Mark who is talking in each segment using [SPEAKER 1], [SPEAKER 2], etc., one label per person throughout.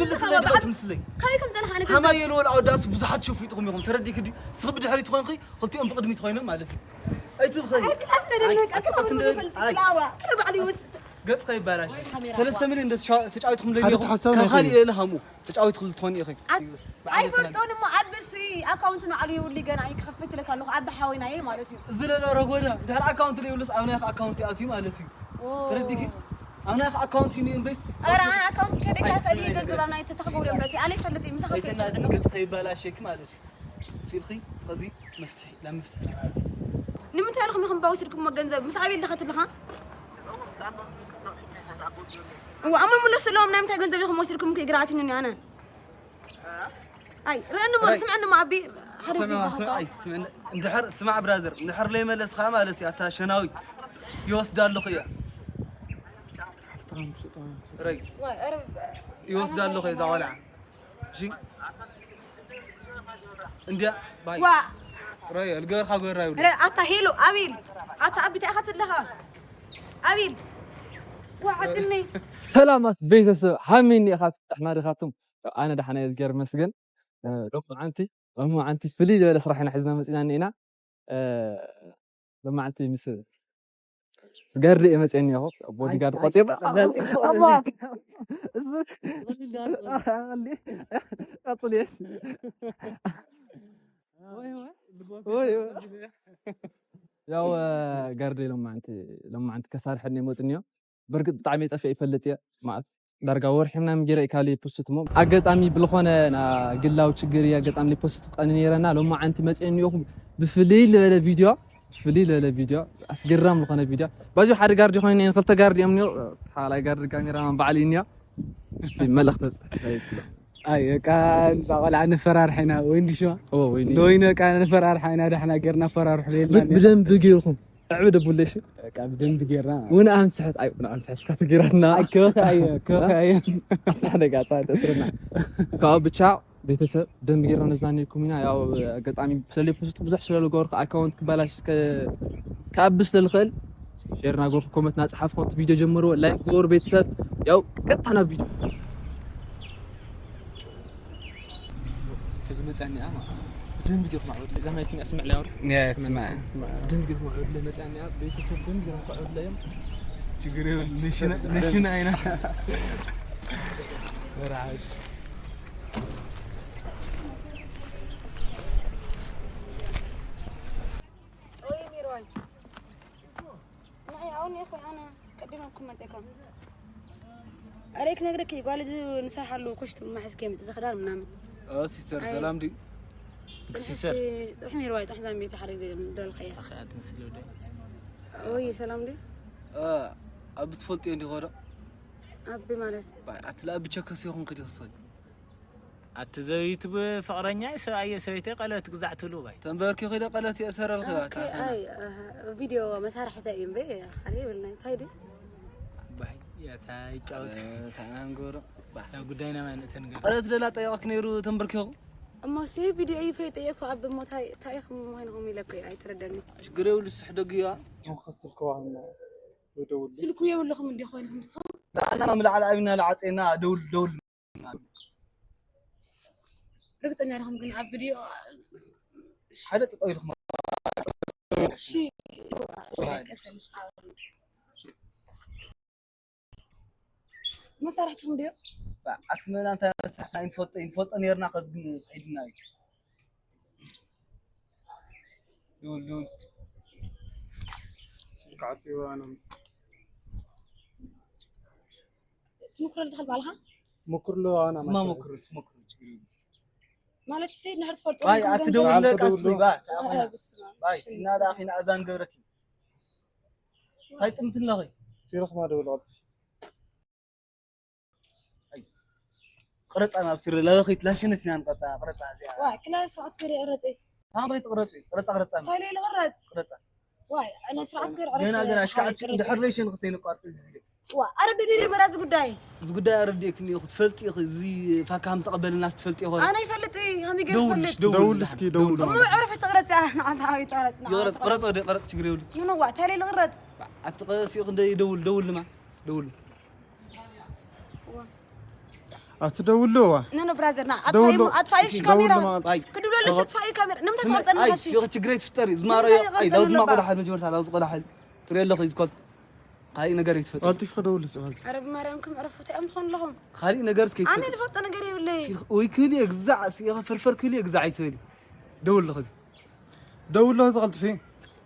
[SPEAKER 1] يبلس لي دخلت مسلي
[SPEAKER 2] خلي كم زلها أنا
[SPEAKER 1] هما يلول عودات بزحات شوفي تقوم يقوم تردي كدي صغب دحري تخون خي قلتي أم بقدمي تخونهم مالتي أي تبخي
[SPEAKER 2] أصلا لك أكيد ما في الفلاوة كله بعد يوسف
[SPEAKER 1] قص خي بلاش 3 مليون ده تجاوي تخم لي كان خالي له همو تجاوي تخل تخوني أخي
[SPEAKER 2] أي فرطون ما عبسي أكاونت علي يقول جانا أي خفت لك الله عب حاوينا أي مالتي
[SPEAKER 1] زلا رجونا ده أكاونت لي يقولس أنا أخ أكاونتي أتي مالتي تردي كي أنا أخ أكاونتي ني إنبيس
[SPEAKER 2] أنا أكاونتي كده كاسلي قد زمان أنا تتخبر يوم بلاتي أنا فلتي مسخ
[SPEAKER 1] في إنه قص خي بلاش شيك مالتي في الخي قصدي مفتحي لا مفتحي مالتي
[SPEAKER 2] نمت أنا خم باوسلكم مجنزب مسعبي اللي خدت لها وعمر من السلام نمت جنزب يخم وسلكم كي قرأتني أنا أي لأنه ما سمع إنه ما أبي
[SPEAKER 1] سمع اندحر سمع برازر اندحر لي ملس خا مالتي أتا شناوي يوسد له خيا افترام سلطان ري يوسد له خيا زوالع شي انديا باي ري الغير خا غير راي
[SPEAKER 2] أتا هيلو أبيل أتا أبي تأخذ لها أبيل وعدني
[SPEAKER 3] سلامات بيتسو حميني أخذت إحنا رخاتهم أنا دحنا يزجر مسجن لما عنتي فلي ولا صراحة حزنا مسجناني هنا لما عنتي مسجن سجري مسجني أهو بودي جارد قطير الله اللي أطول يس يا جاردي لما أنت كسر حني موتنيو برقد طعمي طفي يفلت معت درجة ورحنا مجري كالي بوستمو أجد أمي بالخونة أنا قلاو تشجري أجد أمي بوست أنيرنا لما أنت مسئني بفليل ولا فيديو أسجرام لخونة فيديو بجو حد جاردي خوني خلت جاردي أمني حالا جاردي كاميرا بعلينيا ملخت
[SPEAKER 4] أي كان زغل عن فرار حنا وين شو
[SPEAKER 3] وين
[SPEAKER 4] دوينا كان فرار حنا دحنا قرنا فرار حليل
[SPEAKER 3] بدن بقيرهم عبد ابو ليش
[SPEAKER 4] كان بدن بقيرنا
[SPEAKER 3] وانا امسحت انا امسحت كاتجيرنا
[SPEAKER 4] كوفاي
[SPEAKER 3] احنا قاعد اسرنا كابتشا ቤተሰብ ደም ጌራ ነዛኔኩም ኢና ያው አጋጣሚ ስለለ ፖስት ብዙሕ ስለለ ጎርክ አካውንት ክባላሽ ከአብስ ለልኸል ሼርና ጎርክ ኮመንትና ጽሐፍ ኮንት ቪዲዮ ጀምሮ ላይክ ጎር ቤተሰብ ያው ቀጣና ቪዲዮ كذا مزعني دم قط معود زي ما يكون اسمع لي
[SPEAKER 4] يا اسمع
[SPEAKER 3] دم قط معود لي مزعني بيتسب دم قط معود لي
[SPEAKER 4] تجري نشنا هنا راش
[SPEAKER 2] اوي ميروان معي عوني يا اخوي انا قدم لكم متكم اريك نغرك يقال نسرح له كشت ما حس كيم زخدار منامن
[SPEAKER 4] سيستر سلام دي
[SPEAKER 2] سيستر احمي رواية احزان بيت حرق زي دول الخير
[SPEAKER 4] اخي مسلو دي
[SPEAKER 2] اوي سلام دي
[SPEAKER 4] ابي تفلطي عندي غورا
[SPEAKER 2] ابي مالس
[SPEAKER 4] باي اتلا بچكس يكون كدي خصي
[SPEAKER 5] اتزويت بفقرنيا سوايه سويتي قالت قزعتلو باي
[SPEAKER 4] تنبركي خيدا قالت يا اسر الخيات
[SPEAKER 2] اي فيديو مسارح تايم بي خليه بالنا تايدي
[SPEAKER 5] باي يا تاي قاوت
[SPEAKER 4] تانا غورا
[SPEAKER 5] يا غداينا ما نتنغ
[SPEAKER 4] قالت لا طيقك نيرو تنبركيو
[SPEAKER 2] اما سي فيديو اي فيت يكو اب مو تايخ وينهم يلكو اي تردني
[SPEAKER 4] اش غريو لسحدقيا
[SPEAKER 6] نخصلكو عنا ودول
[SPEAKER 2] سلكو يولخم اندي خوينهم صو
[SPEAKER 4] لا انا من على ابينا لعصينا دول
[SPEAKER 2] رقتنا لهم كن على فيديو
[SPEAKER 4] حدا تطيلهم
[SPEAKER 2] شي كسل ما صارحتهم ديو
[SPEAKER 4] اتمنى انت صحتين فلط نيرنا قزقن عيدنا يقول
[SPEAKER 6] كعسي وانا
[SPEAKER 2] تمكر اللي دخل بالها
[SPEAKER 6] مكر له انا
[SPEAKER 4] ما مكر
[SPEAKER 2] مالت السيد نهار تفرطوا
[SPEAKER 4] باي اتدور لك اصلي باي
[SPEAKER 2] بسم
[SPEAKER 4] باي نادا اخينا اذان قبرك هاي تمت لغي
[SPEAKER 6] سيرخ ما دول غلط
[SPEAKER 4] قرص انا بسر لا خيت لا شنت نان قصا قرصا
[SPEAKER 2] واي كلاس وقت كري قرصي
[SPEAKER 4] ها بيت قرص
[SPEAKER 2] هاي لي قرص
[SPEAKER 4] قرص
[SPEAKER 2] واي انا سرعت كير عرفت
[SPEAKER 4] انا اشكعت دحريشن خسين قارت
[SPEAKER 2] وا اردني مراز قداي
[SPEAKER 4] ز قداي ارديكني اخذ تفلطي اخذ زي فاكام تقبل الناس تفلطي اخذ
[SPEAKER 2] انا يفلطي هم يقول
[SPEAKER 6] دول اسكي دول
[SPEAKER 2] مو عرفت تقرص انا هاي تقرص
[SPEAKER 4] قرص تجريولي
[SPEAKER 2] منو وا تالي الغرط
[SPEAKER 4] اتقص يخدي دول ما دول
[SPEAKER 6] أتدول له
[SPEAKER 2] نانو برازرنا
[SPEAKER 6] دولو.
[SPEAKER 2] أطفايش كاميرا
[SPEAKER 1] باي
[SPEAKER 2] كدولو ليش تطفاي كاميرا نمت تقرصنا
[SPEAKER 1] اي
[SPEAKER 2] خشي
[SPEAKER 1] شيخ تجريت فتري زمارة اي لازم ما قول حد مجبرت على قول حد تري الله يزكول هاي نجار يتفتر
[SPEAKER 6] قلت في خدول سؤال
[SPEAKER 2] عرب مريمكم عرفوا تأم تخون لهم
[SPEAKER 1] خالي نجار سكيت
[SPEAKER 2] أنا اللي فرط أنا قريب لي
[SPEAKER 1] شيخ ويكلي يجزع سيخ فرفر كلي يجزع يتولي دول لخذ
[SPEAKER 6] دول له زغلت فيه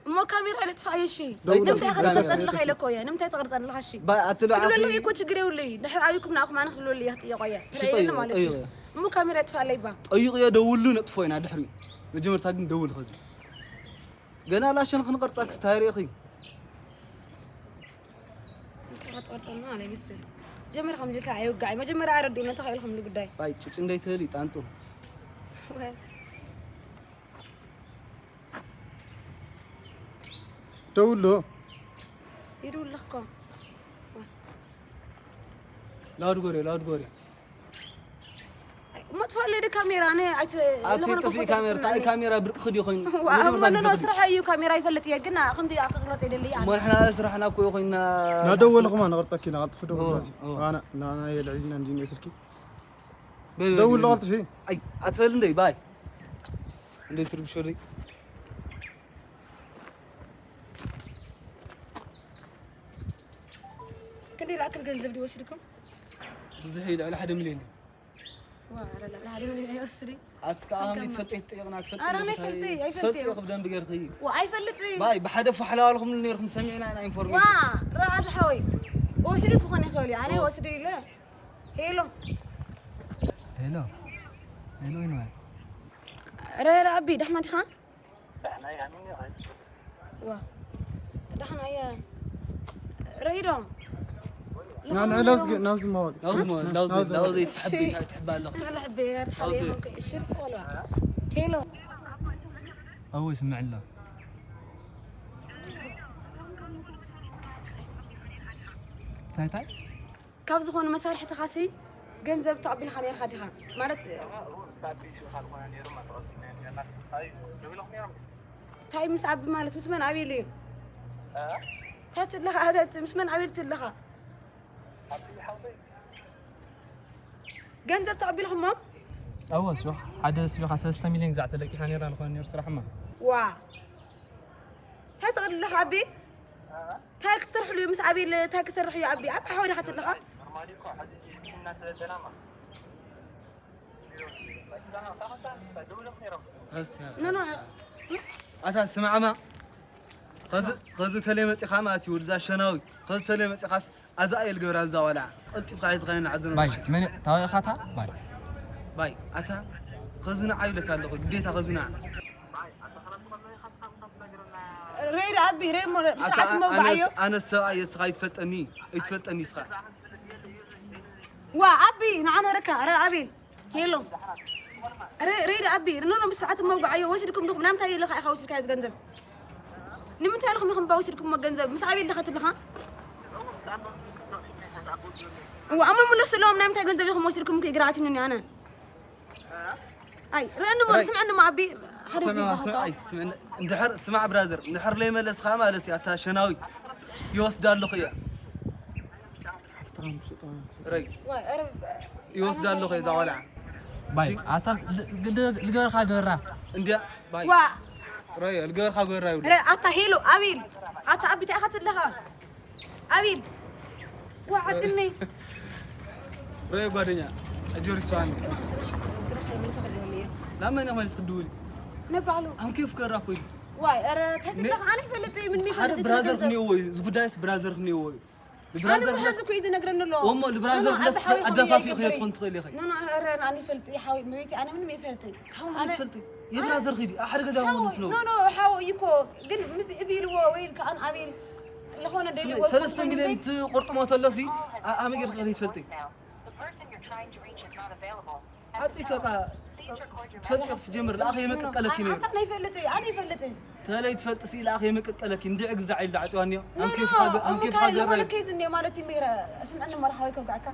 [SPEAKER 2] مو كاميرا اللي تفاي شيء
[SPEAKER 6] دولة
[SPEAKER 2] نمت أخذ
[SPEAKER 1] كاميرا.
[SPEAKER 2] تقرصنا لخي لكويا نمت تقرصنا لخشي
[SPEAKER 1] باي أتلو
[SPEAKER 2] كدولو
[SPEAKER 1] عاقي
[SPEAKER 2] لي يكون تقريب لي نحن عايكم ناخذ معنا خلوا لي يا قويا
[SPEAKER 1] شو طيب طيب
[SPEAKER 2] مو كاميرا تفعل لي با
[SPEAKER 1] أيوة يا دولو نطفوين على دحري مجمر تاجن دول خذ قلنا لا شنو خنقرص أكس تاريخي
[SPEAKER 2] قرصنا عليه بس جمر خم ذيك عيوقعي ما جمر عردي ولا تخيل خم اللي قداي
[SPEAKER 1] باي تشين داي تولي تانتو
[SPEAKER 6] دول له
[SPEAKER 2] يدول لكم
[SPEAKER 1] لا تقولي
[SPEAKER 2] ما تفعل لي كاميرا أنا
[SPEAKER 1] أتيت في كاميرا تاي كاميرا برك خدي خوين
[SPEAKER 2] ما أنا أسرح أيو كاميرا يفلت يا جنا خمدي أقرأت إلى اللي
[SPEAKER 1] ما إحنا أسرحنا كوي خوينا
[SPEAKER 6] لا دول لهم أنا غلطت كنا غلط في دول
[SPEAKER 1] أوه،
[SPEAKER 6] بس
[SPEAKER 1] أوه.
[SPEAKER 6] أنا يلعبنا عندي سلكي
[SPEAKER 1] دول
[SPEAKER 6] دول له غلط فيه
[SPEAKER 1] أي أتفل ندي باي ندي ترب شوري
[SPEAKER 2] كدي الأكل جنزب دي وشركم
[SPEAKER 1] بزحيل على حد مليون
[SPEAKER 2] لا هذه من يسري
[SPEAKER 1] أتكلم يتفلت يغنى تفلت
[SPEAKER 2] أنا فلتي أي فلتي
[SPEAKER 1] قبل بقر خي
[SPEAKER 2] وأي فلتي
[SPEAKER 1] باي بحدف حلالكم اللي يركم سمعنا أنا إنفورميشن
[SPEAKER 2] راس حوي وشركم خاني خولي أنا وسري لا هيلو
[SPEAKER 3] هلو هلو
[SPEAKER 2] رأي أبي دحنا تخان دحنا يا مين وا دحنا يا ريدون
[SPEAKER 6] نعم لوز ما
[SPEAKER 1] لوز تحب الله
[SPEAKER 2] أنا حبيت حبيبي الشير سؤال هيلو
[SPEAKER 3] هو يسمع الله تاي
[SPEAKER 2] كيف زخون مسارح تخاسي جنزب تعبي الخانير خادها مالت تاي مسعب مالت مسمن عبي لي تات لها هذا مسمن عبيت لها جنزب تعبي لهم
[SPEAKER 3] أول شو حدا سبيخ 3 مليون زعت لك يعني ران خوان يرسل رحمة
[SPEAKER 2] وا هاي تغل لها عبي تاي كسرح له مس عبي تاي كسرح يا عبي عبي حاول حتى لها نو
[SPEAKER 1] أتا سمع ما خذ تلمت خاماتي ورزا شناوي خذ تلمت خاص أزايل جبرال زوالع قلت بخايز غين عزنا
[SPEAKER 3] باي من تاوي خاطها
[SPEAKER 1] باي أتا خذنا عيلك الله قديتها خذنا
[SPEAKER 2] رير عبي رير ساعات موقعيو
[SPEAKER 1] أنا الساعة يسخا يتفلتني سخا
[SPEAKER 2] وا عبي نعنا ركا عبي هيلو رير عبي رنو ساعات موقعيو وشركم دوك نام تاي لخا اخا وشركا يتغنزب نمت لكم يخم باوشركم مغنزب مسعبي اللي خاطر لخا وأما من السلام نام تاي غنزب يخم وشركم كي قراتني انا اي رنو ما سمعنا ما عبي
[SPEAKER 1] سمع اندحر سمع برازر اندحر لي ملس خا مالتي اتا شناوي يوسدالو خيا ري يوسدالو خيا زوالع
[SPEAKER 3] باي عتم الجور خاجورا
[SPEAKER 1] انديا باي
[SPEAKER 2] وا
[SPEAKER 1] ري الجور خاجورا يولي
[SPEAKER 2] ري عطا هيلو ابيل عطا ابي تاخذ لها ابيل وعدني
[SPEAKER 1] ري غادنيا اجوري سواني لا ما انا ما يصدولي
[SPEAKER 2] نبعلو
[SPEAKER 1] ام كيف كراكوي
[SPEAKER 2] واي ارى تحت انا فلتي من مي
[SPEAKER 1] هذا
[SPEAKER 2] فلتي
[SPEAKER 1] برازر خنيوي زغدايس برازر خنيوي
[SPEAKER 2] انا بحسك اذا نقرن له
[SPEAKER 1] وما البرازر خلص ادفافي خيط كنت خلي خي
[SPEAKER 2] انا ارى اني فلتي حاول ميتي انا من مي فلتي
[SPEAKER 1] انا فلتي يا برازر خدي احد غزا قلت له
[SPEAKER 2] نو حاول يكو قل مس ازي لو ويل كان ابيل لهونه دلي
[SPEAKER 1] 3 مليون قرطمات لسي امير غير فلتي اعطيك تفلت سجمر الاخي مكقلك ني
[SPEAKER 2] انا فلتي
[SPEAKER 1] تلاي تفلت سي الاخي مكقلك ندعك زعيل دعطواني
[SPEAKER 2] ام كيف حاجه كيز اني مالتي ميره اسمعنا مرحبا كوقعك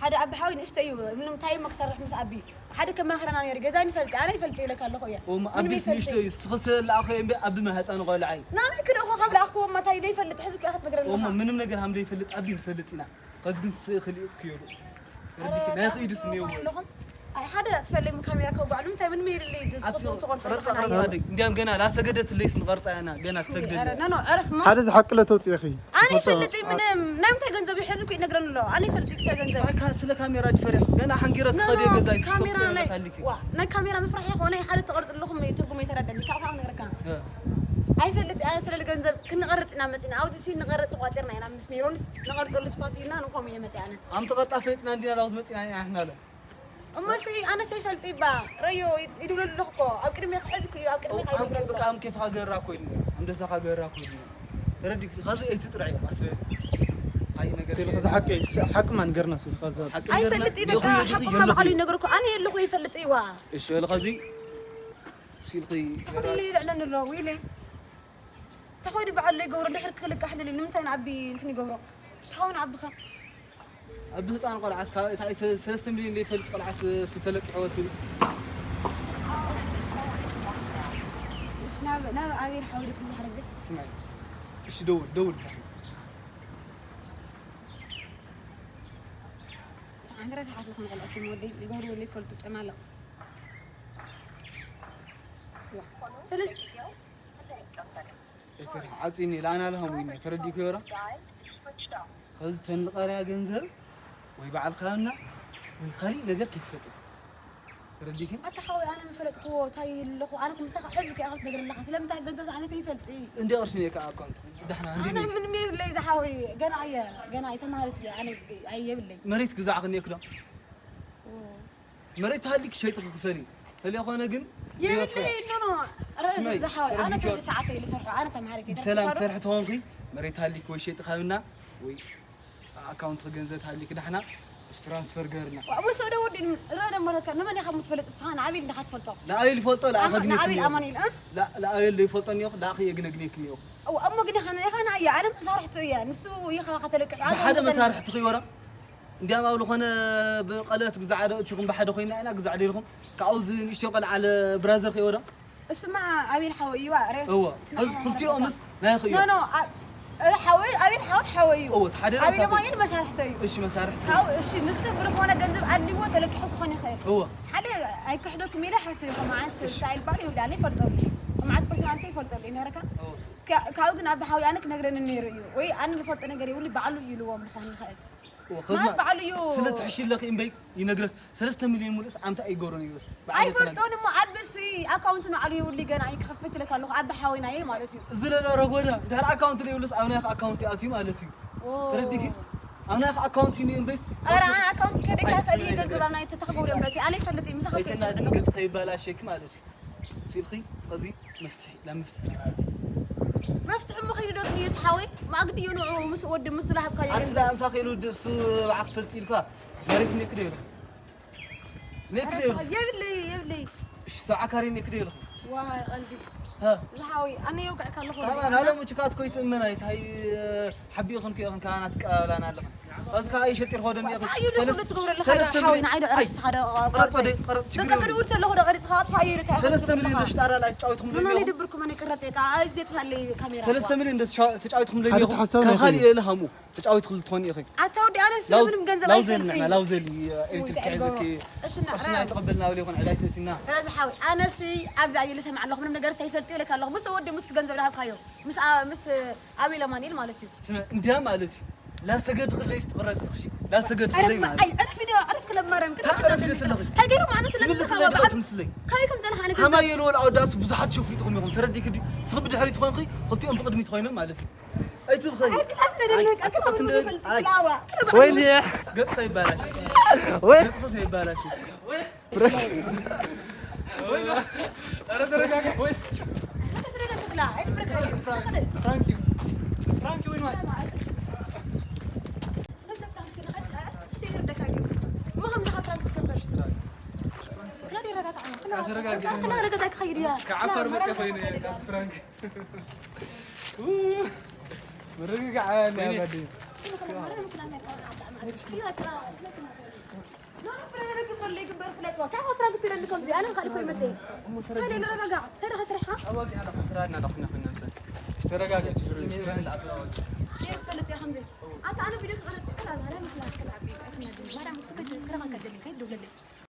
[SPEAKER 2] حدا ابي حاول نشتيو من تاي مكسرح مس ابي حدا كما خلنا يري غزاني فلت انا فلت لك الله خويا
[SPEAKER 1] ابي نشتي سخس الاخي ابي ما هصان قولعي
[SPEAKER 2] نعم كده اخو خبر اخو ما تاي لي فلت حزك اخذ نقرا
[SPEAKER 1] وما منم نجر هم لي فلت ابي فلتينا قصدن سخلي كيلو ردك ناخذ يدس نيو
[SPEAKER 2] حدا تفلي من كاميرا كوبعلو متى من ميل اللي تقرص
[SPEAKER 1] صادق نديام جنا لا سجدت ليس نقرص انا جنا تسجد
[SPEAKER 2] انا عرف ما
[SPEAKER 6] هذا حق له توت يا اخي
[SPEAKER 2] انا فلتي من نمت جنزب يحزك ينقرن له انا فلتي كسا جنزب
[SPEAKER 1] سلا كاميرا فرح جنا حنجرك خدي جزاي
[SPEAKER 2] كاميرا نا كاميرا مفرح يا اخواني حدا تقرص لكم يترجم يتردني كاو نغركان اي فلتي انا سلا الجنزب كنا قرطنا متنا عاودسي نقرط تقاطرنا انا 5 مليون نقرط السباتينا نقوم يمتعنا
[SPEAKER 1] عم تقرط عفيتنا عندنا لو متنا احنا لا
[SPEAKER 2] أما أنا سيفلتي با ريو يدولو لحقو أو كريم يخزكو أو كريم يخزكو
[SPEAKER 1] بقى كيف حاجة راكوين عم دسا حاجة راكوين تردي خازي أي تطرعي أسفل هاي نقدر
[SPEAKER 6] خذ حق ما نقرنا سوي خذ
[SPEAKER 2] أي فلتي بقى حق ما بقالي نقركو أنا اللي خوي فلتي وا
[SPEAKER 1] إيش هو الخازي شيء الخي
[SPEAKER 2] اللي يعلن الراويلي تخوي بعد اللي يقورو دحر كلك أحد اللي نمتين عبي انتني قورو تحاول عبي خا
[SPEAKER 1] أبي هسأل قال عسكر تاي 3 مليون اللي فلت قال عس ستلك حوتي
[SPEAKER 2] إيش ناوي أبي حاولي كل حاجة زي
[SPEAKER 1] اسمعي إيش دول
[SPEAKER 2] عندي رأس حاجة كم غلط في مودي يقولوا اللي فلت تمالا سلست
[SPEAKER 1] يصير عاطيني لا أنا لهم وين تردي كيورا خذت القرية جنزب ويبعد خاننا ويخلي نجار كيتفتح ترديكي
[SPEAKER 2] أتحاول أنا مفلت قوة تاي اللخو أنا كم ساق حزك أخذ نجار اللخ سلام تاع جنزب أنا تيفلت إيه
[SPEAKER 1] عندي أرشني كأكونت دحنا عندي
[SPEAKER 2] أنا من مين اللي زحاوي جناي تمارت لي أنا أي باللي
[SPEAKER 1] مريت كذا عقني كده مريت هالك شيء تخفري هل يا أخوانا جن
[SPEAKER 2] يا بتلي نو رز زحاوي أنا تبي ساعتي اللي صرفة أنا تمارتي
[SPEAKER 1] سلام سرحت هون في مريت هالك وش شيء تخافنا وي أكاونت جنزت هالك دحنا ترانسفير قرنا
[SPEAKER 2] وش هذا ودي رأنا مرة كان نمني خمس فلت صحن عبيد دخلت فلتو
[SPEAKER 1] لا أي اللي فلتو لا أخذني
[SPEAKER 2] عبيد أماني
[SPEAKER 1] لا أي اللي فلتني ياخذ لا أخي يجنقني كنيو
[SPEAKER 2] أو أما قد خنا يا أنا ما صارحت يا نسو يخا قتلك
[SPEAKER 1] هذا ما صارحت خي ورا نديام أقول خنا بقلات جزعة تشوفون بحد خوينا أنا جزعة لهم كعوز نشتغل على برازر خي ورا
[SPEAKER 2] اسمع أبي الحوي ورس
[SPEAKER 1] هو خلتي أمس ما يخيو
[SPEAKER 2] نو أبي الحوي
[SPEAKER 1] هو تحدر
[SPEAKER 2] أبي ما ين ما صارحتي
[SPEAKER 1] إيش ما صارحت
[SPEAKER 2] أو إيش نسو برخونا جنزب أدي وتلك حب خوني خير
[SPEAKER 1] هو
[SPEAKER 2] حدا أي كحدوك ميلا حسوي معاد ستايل بالي ولا عليه فلتولي معاد برسنالتي فلتولي نركا كأوجنا بحاول أنا كنقرن النيريو وي أنا اللي فرط أنا قري واللي بعلو يلوم بخوني خير ما بعلو يو
[SPEAKER 1] سلت حشي لك إن بي ينقرك 3 مليون مولس عم تأي قرني بس
[SPEAKER 2] أي فرطوني ما عبسي أكاونت عليه واللي جانا أي خفت لك الله عب حاول نايل مالتي
[SPEAKER 1] زلنا رجونا ده أكاونت اللي يولس أنا أخ أكاونتي أتي مالتي ترديكي أنا أخ أكاونتي نيم بس
[SPEAKER 2] أنا أكاونتي كده كاسلي جنزب أنا يتتخبوا لهم مالتي أنا فرطي مسخت
[SPEAKER 1] أنا قلت خيب بلا شيك مالتي سيرخي قصدي مفتح لا مفتح
[SPEAKER 2] مفتح مخي دوكني يتحاوي ما أقدر ينوع مسود مسلح بكاي
[SPEAKER 1] أنت أمس أخيلو دسو عقفلت إلك مريت نكدير
[SPEAKER 2] يبلي
[SPEAKER 1] إيش ساعة كارين نكدير
[SPEAKER 2] واه قلبي
[SPEAKER 1] ها
[SPEAKER 2] زحاوي أنا يوقعك الله
[SPEAKER 1] طبعا هذا مشكات كويت منايت هاي حبيخن كانت قالنا لهم أذكى أي شيء ترخودني
[SPEAKER 2] سلسة حاوي نعيد عرف هذا
[SPEAKER 1] قرط
[SPEAKER 2] بقى قلت له هذا غير صحات هاي
[SPEAKER 1] سلسة مليون اشترى لا تجاوتهم
[SPEAKER 2] لي أنا يدبركم أنا كرتك عايز تفعلي كاميرا
[SPEAKER 1] سلسة مليون تجاوتهم لي كان خالي لهمو تجاوت خلطوني أخي
[SPEAKER 2] عتودي أنا سلسة من جنزب
[SPEAKER 1] لو زلنا لو زل أنت كعزك إيش تقبلنا وليكون علاجتنا
[SPEAKER 2] أنا زحاوي أنا سي أبزع يلي سمع الله من نجار سيفرتي لك الله بس ودي مس جنزب لها بخيو مس أبي لمانيل مالتي
[SPEAKER 1] سمع أنت مالتي لا سجد خليش تقرأ شيء لا سجد خلي معي
[SPEAKER 2] عرف كلام مريم
[SPEAKER 1] تعرف لي تلغي
[SPEAKER 2] هاجروا معنا تلغي
[SPEAKER 1] بعد مسلي
[SPEAKER 2] خليكم زلها أنا
[SPEAKER 1] هما يلو العودات بزحت شوفي تخم يخم تردي كدي صب دحري تخون خي قلتي أم بقدمي تخوينه مالتي أي تبخي
[SPEAKER 3] وين يا
[SPEAKER 1] قد خي بلاش
[SPEAKER 3] وين
[SPEAKER 1] قد خي بلاش
[SPEAKER 3] وين
[SPEAKER 1] وين فرانكي وين واحد كعفر متفيني كاس فرانك مرقق عالي يا بدي
[SPEAKER 2] يبللي